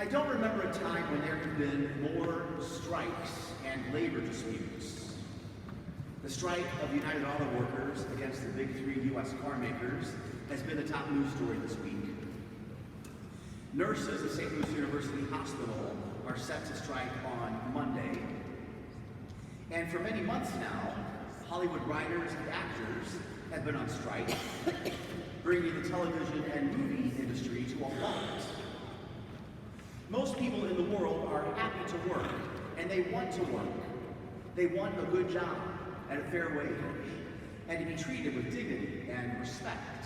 I don't remember a time when there have been more strikes and labor disputes. The strike of the United Auto Workers against the big three U.S. car makers has been the top news story this week. Nurses at St. Louis University Hospital are set to strike on Monday. And for many months now, Hollywood writers and actors have been on strike, bringing the television and movie industry to a halt. Most people in the world are happy to work, and they want to work. They want a good job at a fair wage, and to be treated with dignity and respect.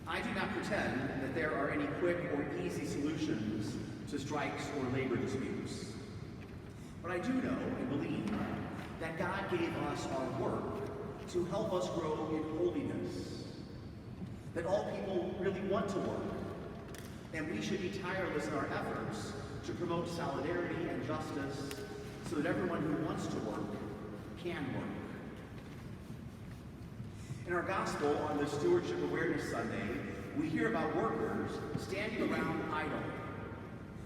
I do not pretend that there are any quick or easy solutions to strikes or labor disputes. But I do know and believe that God gave us our work to help us grow in holiness, that all people really want to work, and we should be tireless in our efforts to promote solidarity and justice so that everyone who wants to work can work. In our gospel on this Stewardship Awareness Sunday, we hear about workers standing around idle,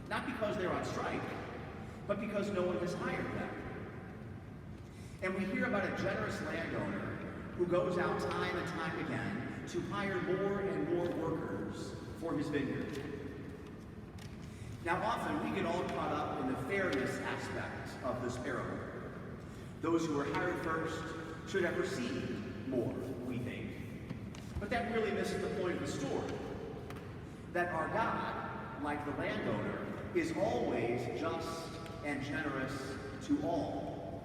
not because they're on strike, but because no one has hired them. And we hear about a generous landowner who goes out time and time again to hire more and more workers for his vineyard. Now often we get all caught up in the fairness aspect of this parable. Those who were hired first should have received more, we think. But that really misses the point of the story. That our God, like the landowner, is always just and generous to all.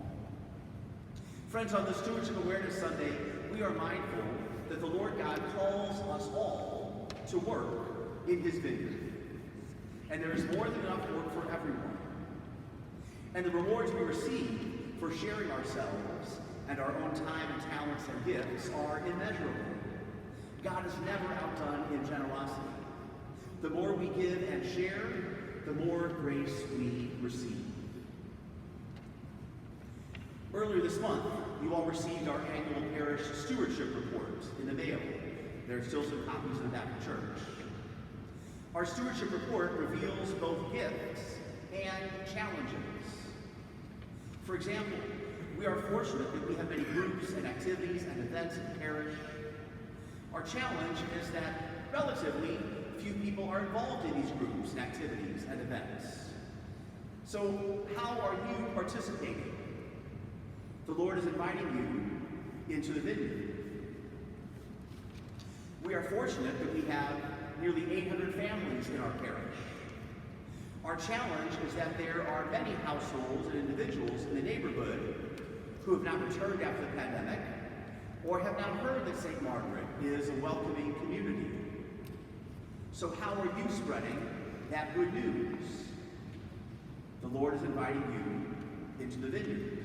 Friends, on the Stewardship Awareness Sunday, we are mindful that the Lord God calls us all to work in his vineyard. And there is more than enough work for everyone. And the rewards we receive for sharing ourselves and our own time and talents and gifts are immeasurable. God is never outdone in generosity. The more we give and share, the more grace we receive. Earlier this month, you all received our annual parish stewardship report in the mail. There are still some copies in the back of church. Our stewardship report reveals both gifts and challenges. For example, we are fortunate that we have many groups and activities and events in the parish. Our challenge is that relatively few people are involved in these groups and activities and events. So how are you participating? The Lord is inviting you into the vineyard. We are fortunate that we have nearly 800 families in our parish. Our challenge is that there are many households and individuals in the neighborhood who have not returned after the pandemic or have not heard that St. Margaret is a welcoming community. So how are you spreading that good news? The Lord is inviting you into the vineyard.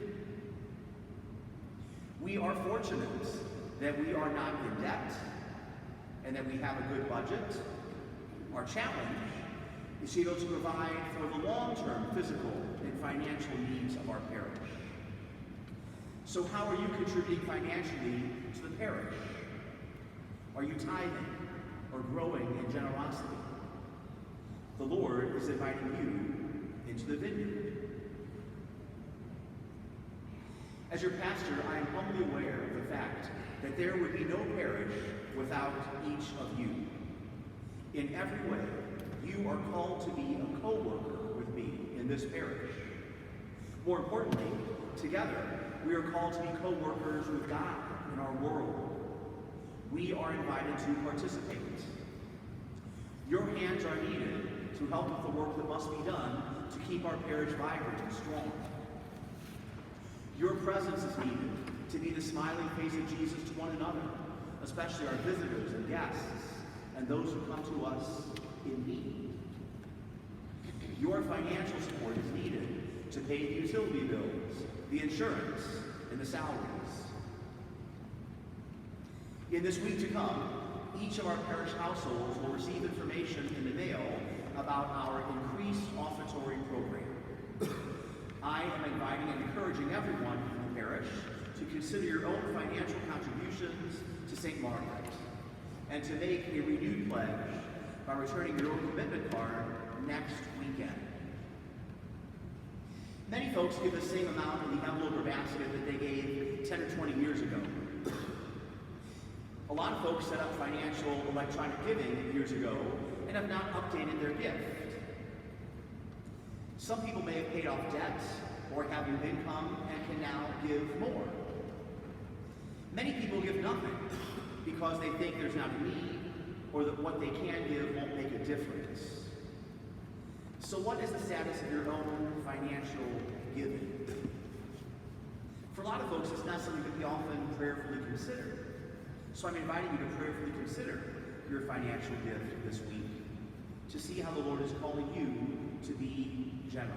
We are fortunate that we are not in debt and that we have a good budget. Our challenge is to be able to provide for the long-term physical and financial needs of our parish. So how are you contributing financially to the parish? Are you tithing or growing in generosity? The Lord is inviting you into the vineyard. As your pastor, I am humbly aware of the fact that there would be no parish without each of you. In every way, you are called to be a co-worker with me in this parish. More importantly, together, we are called to be co-workers with God in our world. We are invited to participate. Your hands are needed to help with the work that must be done to keep our parish vibrant and strong. Your presence is needed to be the smiling face of Jesus to one another, especially our visitors and guests, and those who come to us in need. Your financial support is needed to pay the utility bills, the insurance, and the salaries. In this week to come, each of our parish households will receive information in the mail about our increased offertory program. I am inviting and encouraging everyone in the parish to consider your own financial contributions to St. Margaret and to make a renewed pledge by returning your own commitment card next weekend. Many folks give the same amount in the envelope or basket that they gave 10 or 20 years ago. A lot of folks set up financial electronic giving years ago and have not updated their gift. Some people may have paid off debts or have new income and can now give more. Many people give nothing because they think there's not a need or that what they can give won't make a difference. So what is the status of your own financial giving? For a lot of folks, it's not something that we often prayerfully consider. So I'm inviting you to prayerfully consider your financial gift this week to see how the Lord is calling you to be generous.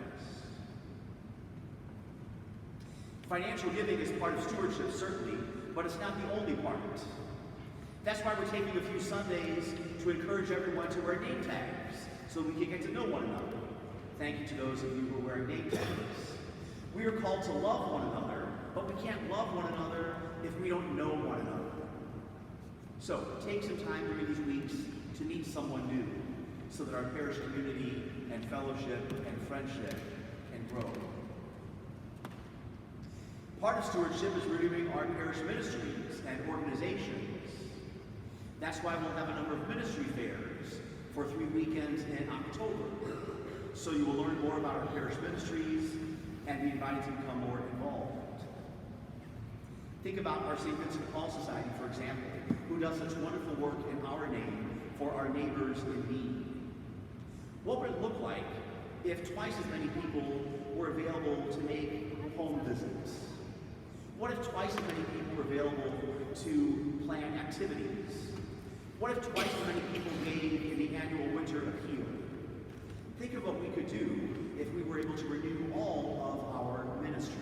Financial giving is part of stewardship, certainly, but it's not the only part. That's why we're taking a few Sundays to encourage everyone to wear name tags so we can get to know one another. Thank you to those of you who are wearing name tags. We are called to love one another, but we can't love one another if we don't know one another. So take some time during these weeks to meet someone new so that our parish community and fellowship and friendship can grow. Part of stewardship is reviewing our parish ministries and organizations. That's why we'll have a number of ministry fairs for 3 weekends in October. So you will learn more about our parish ministries and be invited to become more involved. Think about our St. Vincent de Paul Society, for example, who does such wonderful work in our name for our neighbors in need. What would it look like if twice as many people were available to make home visits? What if twice as many people were available to plan activities? What if twice as many people gave in the annual winter appeal? Think of what we could do if we were able to renew all of our ministries.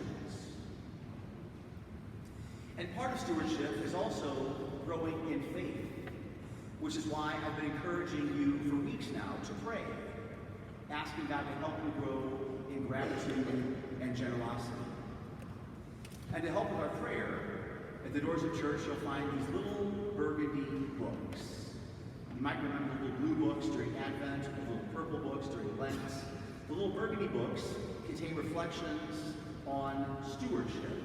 And part of stewardship is also growing in faith, which is why I've been encouraging you for weeks now to pray, asking God to help you grow in gratitude and generosity. And to help with our prayer, at the doors of church you'll find these little burgundy books. You might remember the little blue books during Advent, the little purple books during Lent. The little burgundy books contain reflections on stewardship.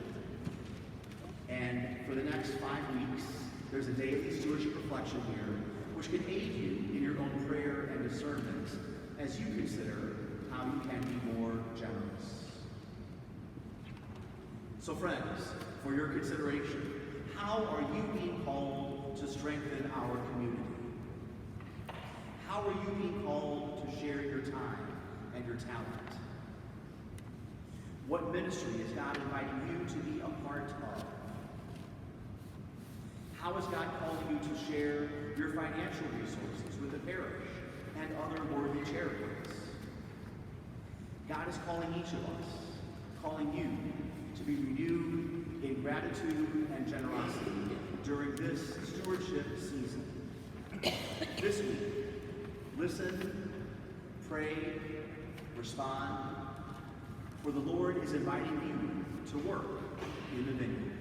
And for the next 5 weeks, there's a daily stewardship reflection here, which can aid you in your own prayer and discernment as you consider how you can be more generous. So friends, for your consideration, how are you being called to strengthen our community? How are you being called to share your time and your talent? What ministry is God inviting you to be a part of? How is God calling you to share your financial resources with the parish and other worthy charities? God is calling each of us, calling you to be renewed in gratitude and generosity during this stewardship season. This week, listen, pray, respond, for the Lord is inviting you to work in the vineyard.